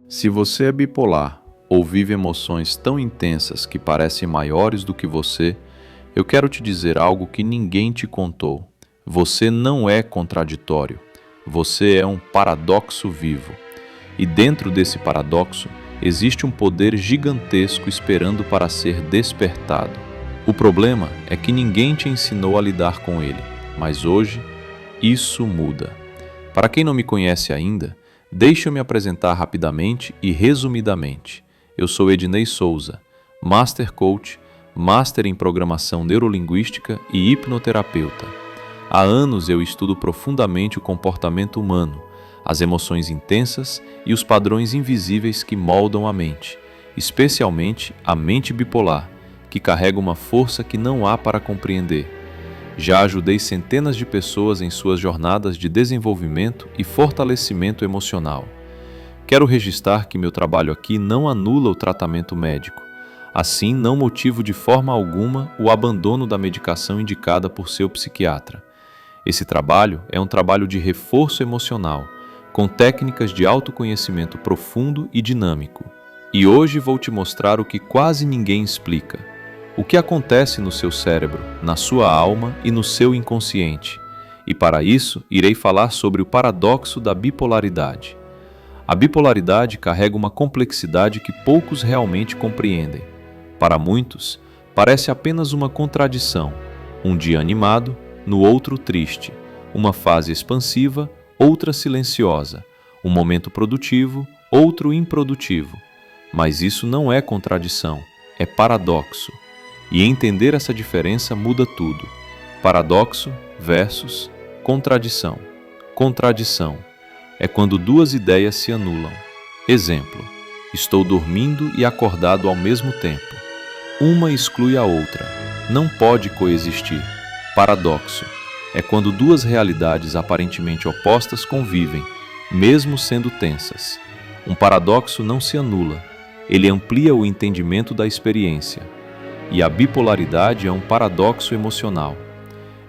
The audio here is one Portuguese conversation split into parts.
Se você é bipolar ou vive emoções tão intensas que parecem maiores do que você, eu quero te dizer algo que ninguém te contou. Você não é contraditório. Você é um paradoxo vivo. E dentro desse paradoxo, existe um poder gigantesco esperando para ser despertado. O problema é que ninguém te ensinou a lidar com ele, mas hoje, isso muda. Para quem não me conhece ainda, deixe eu me apresentar rapidamente e resumidamente. Eu sou Ednei Souza, Master Coach, Master em Programação Neurolinguística e hipnoterapeuta. Há anos eu estudo profundamente o comportamento humano, as emoções intensas e os padrões invisíveis que moldam a mente, especialmente a mente bipolar, que carrega uma força que não há para compreender. Já ajudei centenas de pessoas em suas jornadas de desenvolvimento e fortalecimento emocional. Quero registrar que meu trabalho aqui não anula o tratamento médico. Assim, não motivo de forma alguma o abandono da medicação indicada por seu psiquiatra. Esse trabalho é um trabalho de reforço emocional, com técnicas de autoconhecimento profundo e dinâmico. E hoje vou te mostrar o que quase ninguém explica. O que acontece no seu cérebro, na sua alma e no seu inconsciente. E para isso, irei falar sobre o paradoxo da bipolaridade. A bipolaridade carrega uma complexidade que poucos realmente compreendem. Para muitos, parece apenas uma contradição. Um dia animado, no outro triste. Uma fase expansiva, outra silenciosa. Um momento produtivo, outro improdutivo. Mas isso não é contradição, é paradoxo. E entender essa diferença muda tudo. Paradoxo versus contradição. Contradição é quando duas ideias se anulam. Exemplo: estou dormindo e acordado ao mesmo tempo. Uma exclui a outra. Não pode coexistir. Paradoxo é quando duas realidades aparentemente opostas convivem, mesmo sendo tensas. Um paradoxo não se anula. Ele amplia o entendimento da experiência. E a bipolaridade é um paradoxo emocional.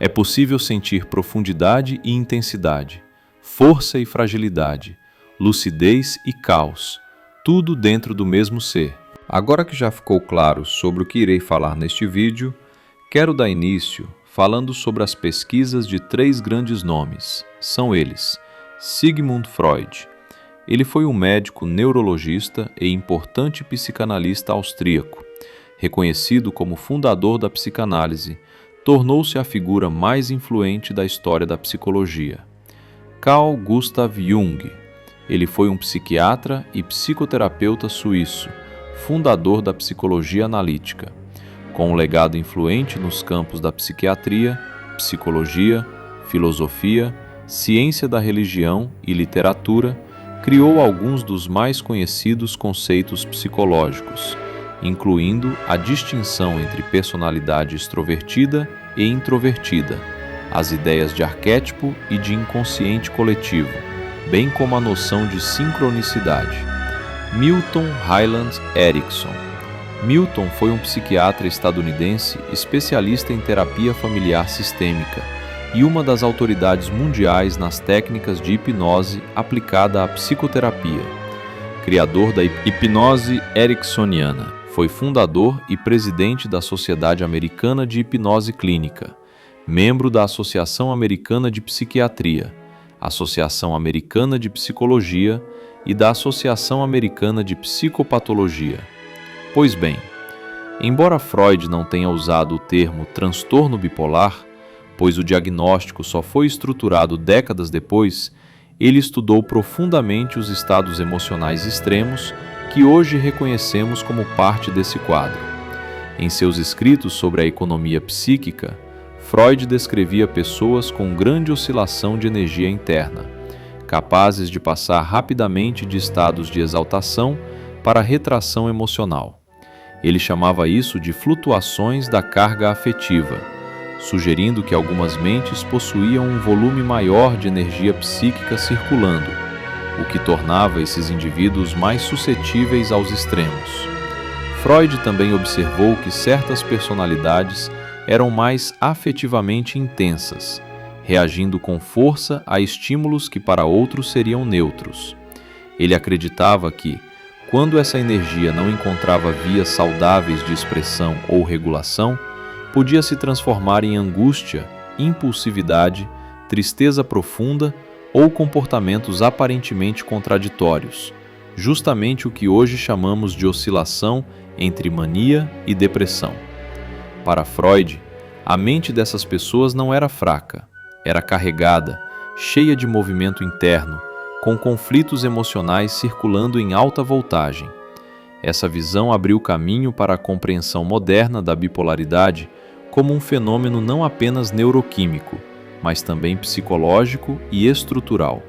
É possível sentir profundidade e intensidade, força e fragilidade, lucidez e caos, tudo dentro do mesmo ser. Agora que já ficou claro sobre o que irei falar neste vídeo, quero dar início falando sobre as pesquisas de três grandes nomes. São eles: Sigmund Freud. Ele foi um médico neurologista e importante psicanalista austríaco. Reconhecido como fundador da psicanálise, tornou-se a figura mais influente da história da psicologia. Carl Gustav Jung. Ele foi um psiquiatra e psicoterapeuta suíço, fundador da psicologia analítica. Com um legado influente nos campos da psiquiatria, psicologia, filosofia, ciência da religião e literatura, criou alguns dos mais conhecidos conceitos psicológicos, incluindo a distinção entre personalidade extrovertida e introvertida, as ideias de arquétipo e de inconsciente coletivo, bem como a noção de sincronicidade. Milton Hyland Erickson. Milton foi um psiquiatra estadunidense especialista em terapia familiar sistêmica e uma das autoridades mundiais nas técnicas de hipnose aplicada à psicoterapia. Criador da hipnose ericksoniana. Foi fundador e presidente da Sociedade Americana de Hipnose Clínica, membro da Associação Americana de Psiquiatria, Associação Americana de Psicologia e da Associação Americana de Psicopatologia. Pois bem, embora Freud não tenha usado o termo transtorno bipolar, pois o diagnóstico só foi estruturado décadas depois, ele estudou profundamente os estados emocionais extremos que hoje reconhecemos como parte desse quadro. Em seus escritos sobre a economia psíquica, Freud descrevia pessoas com grande oscilação de energia interna, capazes de passar rapidamente de estados de exaltação para retração emocional. Ele chamava isso de flutuações da carga afetiva, sugerindo que algumas mentes possuíam um volume maior de energia psíquica circulando, o que tornava esses indivíduos mais suscetíveis aos extremos. Freud também observou que certas personalidades eram mais afetivamente intensas, reagindo com força a estímulos que para outros seriam neutros. Ele acreditava que, quando essa energia não encontrava vias saudáveis de expressão ou regulação, podia se transformar em angústia, impulsividade, tristeza profunda ou comportamentos aparentemente contraditórios, justamente o que hoje chamamos de oscilação entre mania e depressão. Para Freud, a mente dessas pessoas não era fraca, era carregada, cheia de movimento interno, com conflitos emocionais circulando em alta voltagem. Essa visão abriu caminho para a compreensão moderna da bipolaridade como um fenômeno não apenas neuroquímico, mas também psicológico e estrutural.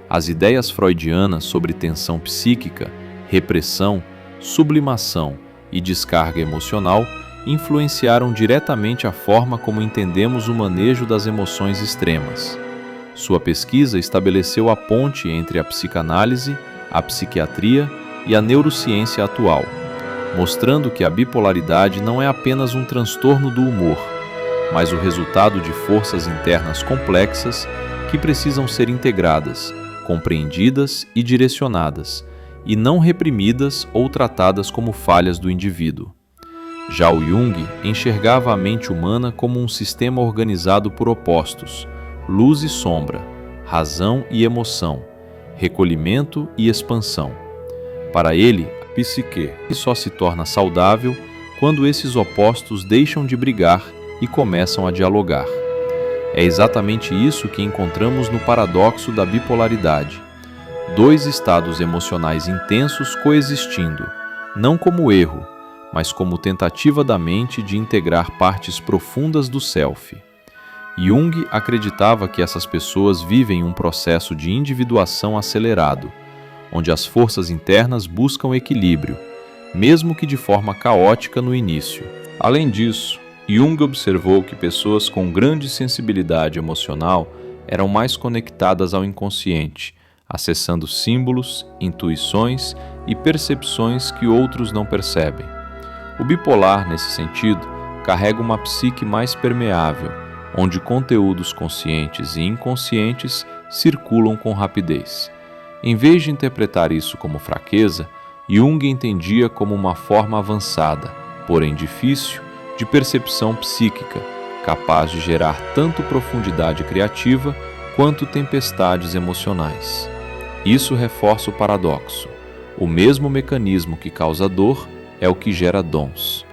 As ideias freudianas sobre tensão psíquica, repressão, sublimação e descarga emocional influenciaram diretamente a forma como entendemos o manejo das emoções extremas. Sua pesquisa estabeleceu a ponte entre a psicanálise, a psiquiatria e a neurociência atual, mostrando que a bipolaridade não é apenas um transtorno do humor, mas o resultado de forças internas complexas que precisam ser integradas, compreendidas e direcionadas, e não reprimidas ou tratadas como falhas do indivíduo. Já o Jung enxergava a mente humana como um sistema organizado por opostos, luz e sombra, razão e emoção, recolhimento e expansão. Para ele, a psique só se torna saudável quando esses opostos deixam de brigar e começam a dialogar. É exatamente isso que encontramos no paradoxo da bipolaridade. Dois estados emocionais intensos coexistindo, não como erro, mas como tentativa da mente de integrar partes profundas do self. Jung acreditava que essas pessoas vivem um processo de individuação acelerado, onde as forças internas buscam equilíbrio, mesmo que de forma caótica no início. Além disso, Jung observou que pessoas com grande sensibilidade emocional eram mais conectadas ao inconsciente, acessando símbolos, intuições e percepções que outros não percebem. O bipolar, nesse sentido, carrega uma psique mais permeável, onde conteúdos conscientes e inconscientes circulam com rapidez. Em vez de interpretar isso como fraqueza, Jung entendia como uma forma avançada, porém difícil, de percepção psíquica, capaz de gerar tanto profundidade criativa quanto tempestades emocionais. Isso reforça o paradoxo. O mesmo mecanismo que causa dor é o que gera dons.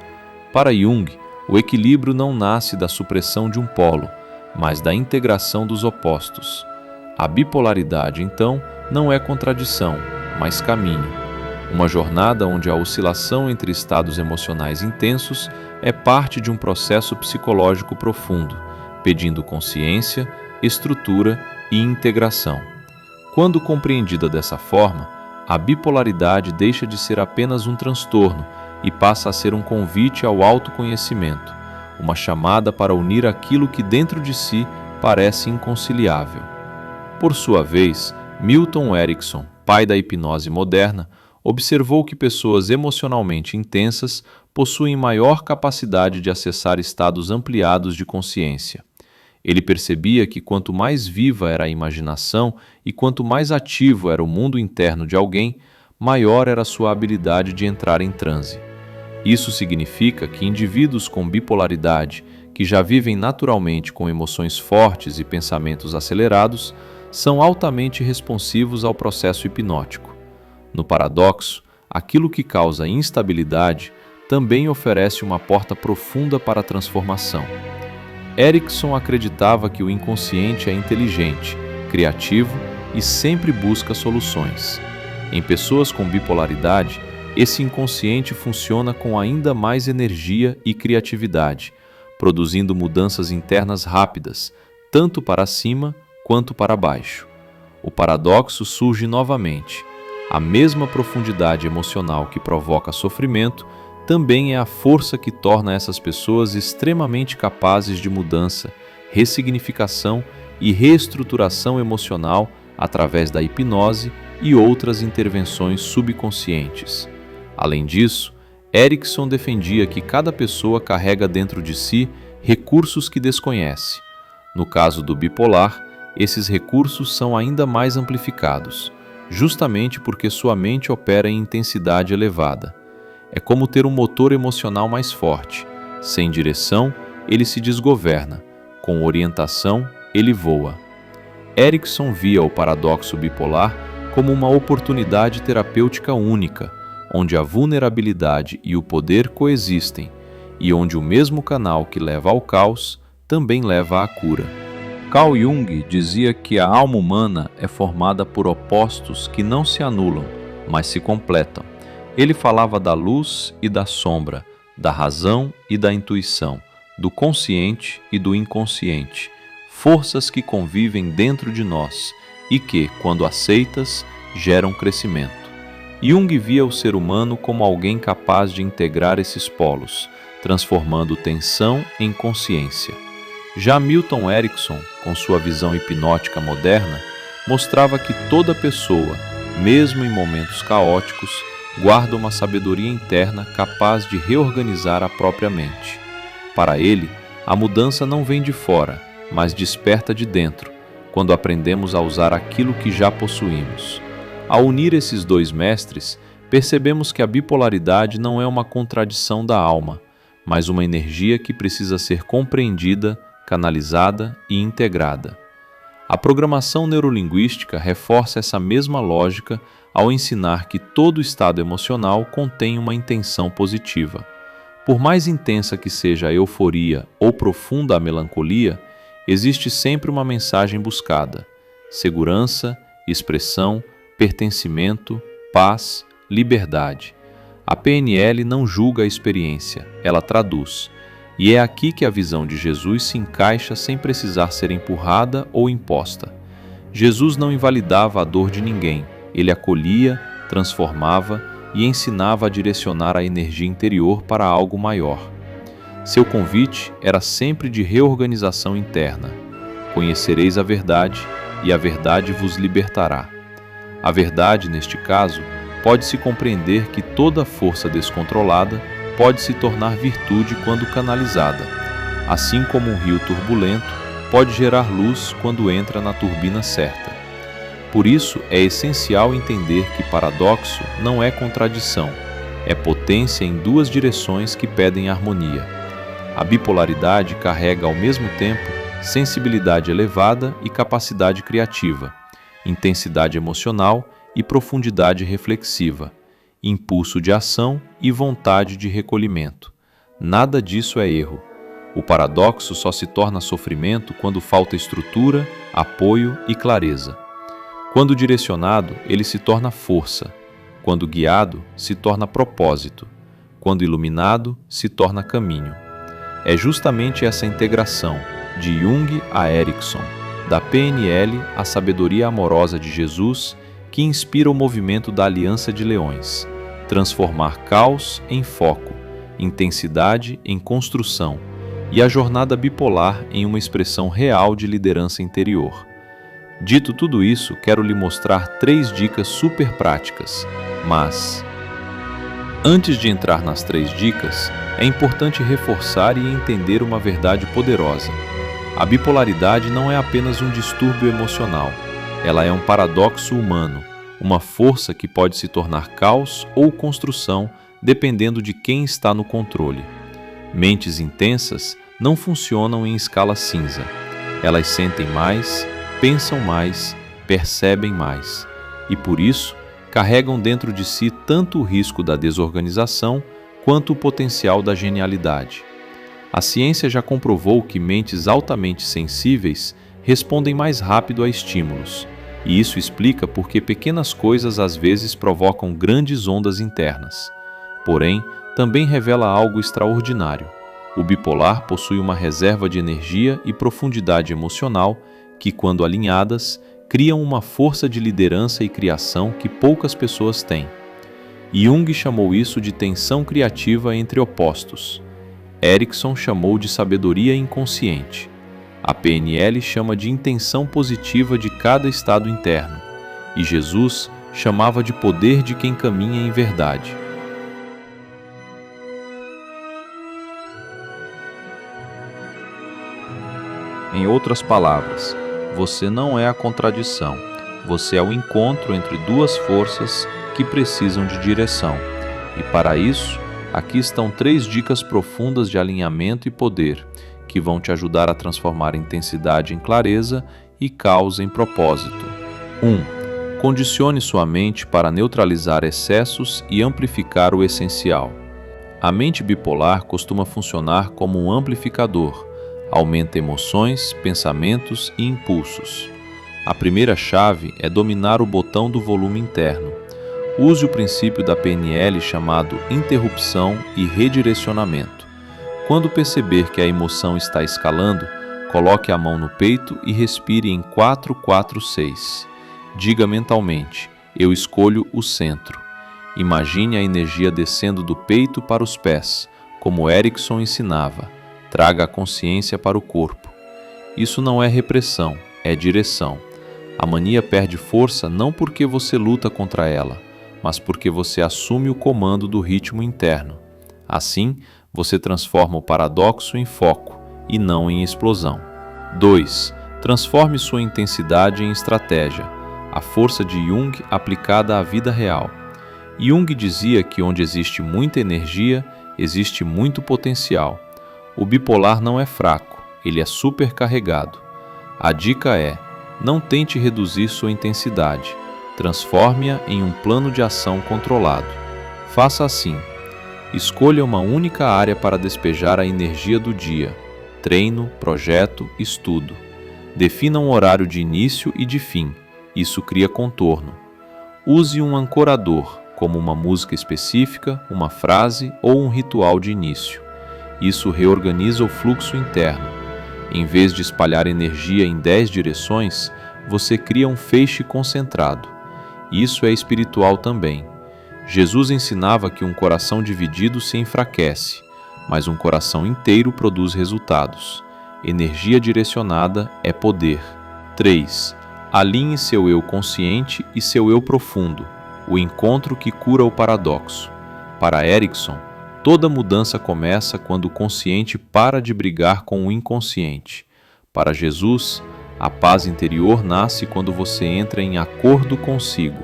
Para Jung, o equilíbrio não nasce da supressão de um polo, mas da integração dos opostos. A bipolaridade, então, não é contradição, mas caminho. Uma jornada onde a oscilação entre estados emocionais intensos é parte de um processo psicológico profundo, pedindo consciência, estrutura e integração. Quando compreendida dessa forma, a bipolaridade deixa de ser apenas um transtorno e passa a ser um convite ao autoconhecimento, uma chamada para unir aquilo que dentro de si parece inconciliável. Por sua vez, Milton Erickson, pai da hipnose moderna, observou que pessoas emocionalmente intensas possuem maior capacidade de acessar estados ampliados de consciência. Ele percebia que quanto mais viva era a imaginação e quanto mais ativo era o mundo interno de alguém, maior era a sua habilidade de entrar em transe. Isso significa que indivíduos com bipolaridade, que já vivem naturalmente com emoções fortes e pensamentos acelerados, são altamente responsivos ao processo hipnótico. No paradoxo, aquilo que causa instabilidade também oferece uma porta profunda para a transformação. Erickson acreditava que o inconsciente é inteligente, criativo e sempre busca soluções. Em pessoas com bipolaridade, esse inconsciente funciona com ainda mais energia e criatividade, produzindo mudanças internas rápidas, tanto para cima quanto para baixo. O paradoxo surge novamente. A mesma profundidade emocional que provoca sofrimento também é a força que torna essas pessoas extremamente capazes de mudança, ressignificação e reestruturação emocional através da hipnose e outras intervenções subconscientes. Além disso, Erickson defendia que cada pessoa carrega dentro de si recursos que desconhece. No caso do bipolar, esses recursos são ainda mais amplificados. justamente porque sua mente opera em intensidade elevada. É como ter um motor emocional mais forte. Sem direção, ele se desgoverna. Com orientação, ele voa. Erickson via o paradoxo bipolar como uma oportunidade terapêutica única, onde a vulnerabilidade e o poder coexistem, e onde o mesmo canal que leva ao caos também leva à cura. Carl Jung dizia que a alma humana é formada por opostos que não se anulam, mas se completam. Ele falava da luz e da sombra, da razão e da intuição, do consciente e do inconsciente, forças que convivem dentro de nós e que, quando aceitas, geram crescimento. Jung via o ser humano como alguém capaz de integrar esses polos, transformando tensão em consciência. Já Milton Erickson, com sua visão hipnótica moderna, mostrava que toda pessoa, mesmo em momentos caóticos, guarda uma sabedoria interna capaz de reorganizar a própria mente. Para ele, a mudança não vem de fora, mas desperta de dentro, quando aprendemos a usar aquilo que já possuímos. Ao unir esses dois mestres, percebemos que a bipolaridade não é uma contradição da alma, mas uma energia que precisa ser compreendida, canalizada e integrada. A programação neurolinguística reforça essa mesma lógica ao ensinar que todo estado emocional contém uma intenção positiva. Por mais intensa que seja a euforia ou profunda a melancolia, existe sempre uma mensagem buscada: segurança, expressão, pertencimento, paz, liberdade. A PNL não julga a experiência, ela traduz. E é aqui que a visão de Jesus se encaixa sem precisar ser empurrada ou imposta. Jesus não invalidava a dor de ninguém, ele acolhia, transformava e ensinava a direcionar a energia interior para algo maior. Seu convite era sempre de reorganização interna. Conhecereis a verdade, e a verdade vos libertará. A verdade, neste caso, pode-se compreender que toda força descontrolada pode se tornar virtude quando canalizada, assim como um rio turbulento pode gerar luz quando entra na turbina certa. Por isso, é essencial entender que paradoxo não é contradição, é potência em duas direções que pedem harmonia. A bipolaridade carrega ao mesmo tempo sensibilidade elevada e capacidade criativa, intensidade emocional e profundidade reflexiva, impulso de ação e vontade de recolhimento. Nada disso é erro. O paradoxo só se torna sofrimento quando falta estrutura, apoio e clareza. Quando direcionado, ele se torna força. Quando guiado, se torna propósito. Quando iluminado, se torna caminho. É justamente essa integração, de Jung a Erickson, da PNL à sabedoria amorosa de Jesus, que inspira o movimento da Aliança de Leões. Transformar caos em foco, intensidade em construção e a jornada bipolar em uma expressão real de liderança interior. Dito tudo isso, quero lhe mostrar 3 dicas super práticas, mas antes de entrar nas 3 dicas, é importante reforçar e entender uma verdade poderosa. A bipolaridade não é apenas um distúrbio emocional, ela é um paradoxo humano, uma força que pode se tornar caos ou construção, dependendo de quem está no controle. Mentes intensas não funcionam em escala cinza. Elas sentem mais, pensam mais, percebem mais, e por isso carregam dentro de si tanto o risco da desorganização quanto o potencial da genialidade. A ciência já comprovou que mentes altamente sensíveis respondem mais rápido a estímulos, e isso explica por que pequenas coisas às vezes provocam grandes ondas internas. Porém, também revela algo extraordinário. O bipolar possui uma reserva de energia e profundidade emocional que, quando alinhadas, criam uma força de liderança e criação que poucas pessoas têm. Jung chamou isso de tensão criativa entre opostos. Erickson chamou de sabedoria inconsciente. A PNL chama de intenção positiva de cada estado interno, e Jesus chamava de poder de quem caminha em verdade. Em outras palavras, você não é a contradição, Você é o encontro entre duas forças que precisam de direção. E para isso, aqui estão 3 dicas profundas de alinhamento e poder, que vão te ajudar a transformar intensidade em clareza e caos em propósito. 1. Condicione sua mente para neutralizar excessos e amplificar o essencial. A mente bipolar costuma funcionar como um amplificador, aumenta emoções, pensamentos e impulsos. A primeira chave é dominar o botão do volume interno. Use o princípio da PNL chamado interrupção e redirecionamento. Quando perceber que a emoção está escalando, coloque a mão no peito e respire em 4-4-6. Diga mentalmente: eu escolho o centro. Imagine a energia descendo do peito para os pés, como Erickson ensinava. Traga a consciência para o corpo. Isso não é repressão, é direção. A mania perde força não porque você luta contra ela, mas porque você assume o comando do ritmo interno. Assim, você transforma o paradoxo em foco e não em explosão. 2. Transforme sua intensidade em estratégia, a força de Jung aplicada à vida real. Jung dizia que onde existe muita energia, existe muito potencial. O bipolar não é fraco, ele é supercarregado. A dica é: não tente reduzir sua intensidade, transforme-a em um plano de ação controlado. Faça assim: escolha uma única área para despejar a energia do dia: treino, projeto, estudo. Defina um horário de início e de fim, isso cria contorno. Use um ancorador, como uma música específica, uma frase ou um ritual de início. Isso reorganiza o fluxo interno. Em vez de espalhar energia em 10 direções, você cria um feixe concentrado. Isso é espiritual também. Jesus ensinava que um coração dividido se enfraquece, mas um coração inteiro produz resultados. Energia direcionada é poder. 3. Alinhe seu eu consciente e seu eu profundo, o encontro que cura o paradoxo. Para Erickson, toda mudança começa quando o consciente para de brigar com o inconsciente. Para Jesus, a paz interior nasce quando você entra em acordo consigo.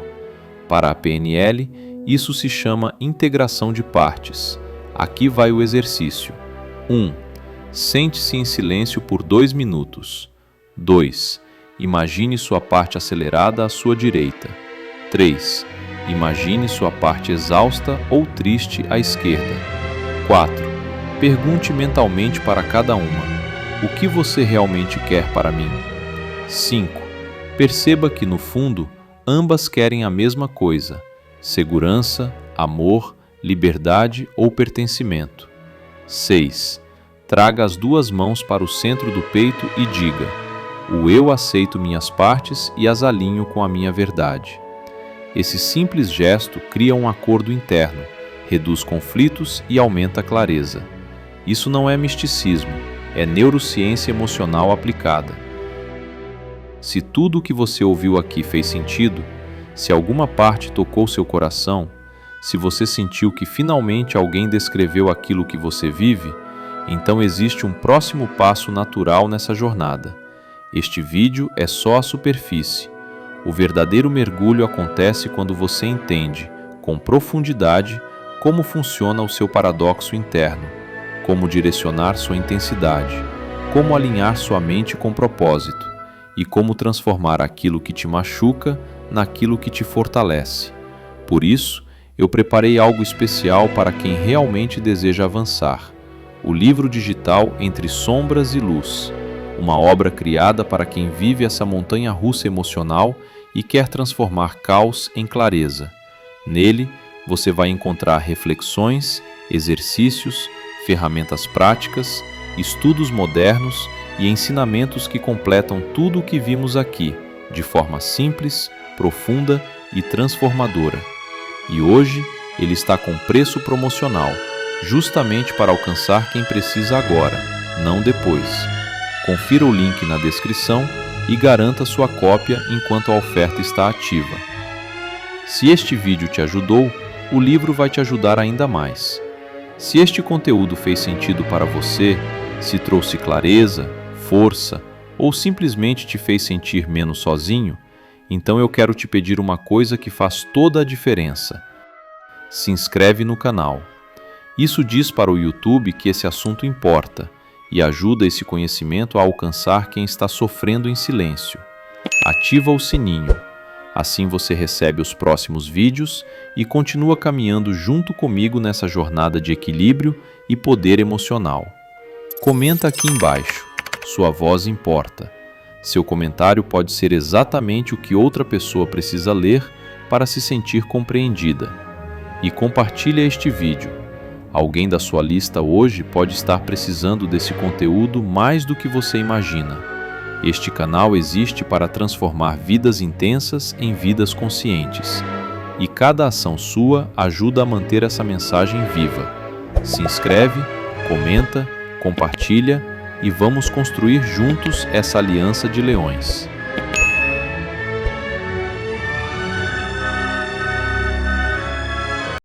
Para a PNL, isso se chama integração de partes. Aqui vai o exercício. 1. Sente-se em silêncio por 2 minutos. 2. Imagine sua parte acelerada à sua direita. 3. Imagine sua parte exausta ou triste à esquerda. 4. Pergunte mentalmente para cada uma: o que você realmente quer para mim? 5. Perceba que, no fundo, ambas querem a mesma coisa: segurança, amor, liberdade ou pertencimento. 6. Traga as 2 mãos para o centro do peito e diga: o eu aceito minhas partes e as alinho com a minha verdade. Esse simples gesto cria um acordo interno, reduz conflitos e aumenta a clareza. Isso não é misticismo, é neurociência emocional aplicada. Se tudo o que você ouviu aqui fez sentido, se alguma parte tocou seu coração, se você sentiu que finalmente alguém descreveu aquilo que você vive, então existe um próximo passo natural nessa jornada. Este vídeo é só a superfície. O verdadeiro mergulho acontece quando você entende, com profundidade, como funciona o seu paradoxo interno, como direcionar sua intensidade, como alinhar sua mente com propósito e como transformar aquilo que te machuca naquilo que te fortalece. Por isso, eu preparei algo especial para quem realmente deseja avançar: o livro digital Entre Sombras e Luz, uma obra criada para quem vive essa montanha-russa emocional e quer transformar caos em clareza. Nele, você vai encontrar reflexões, exercícios, ferramentas práticas, estudos modernos e ensinamentos que completam tudo o que vimos aqui, de forma simples, profunda e transformadora. E hoje, ele está com preço promocional, justamente para alcançar quem precisa agora, não depois. Confira o link na descrição e garanta sua cópia enquanto a oferta está ativa. Se este vídeo te ajudou, o livro vai te ajudar ainda mais. Se este conteúdo fez sentido para você, se trouxe clareza, força ou simplesmente te fez sentir menos sozinho, Então eu quero te pedir uma coisa que faz toda a diferença. Se inscreve no canal. Isso diz para o YouTube que esse assunto importa e ajuda esse conhecimento a alcançar quem está sofrendo em silêncio. Ativa o sininho. Assim você recebe os próximos vídeos e continua caminhando junto comigo nessa jornada de equilíbrio e poder emocional. Comenta aqui embaixo. Sua voz importa. Seu comentário pode ser exatamente o que outra pessoa precisa ler para se sentir compreendida. E compartilhe este vídeo. Alguém da sua lista hoje pode estar precisando desse conteúdo mais do que você imagina. Este canal existe para transformar vidas intensas em vidas conscientes. E cada ação sua ajuda a manter essa mensagem viva. Se inscreve, comenta, compartilha e vamos construir juntos essa aliança de leões.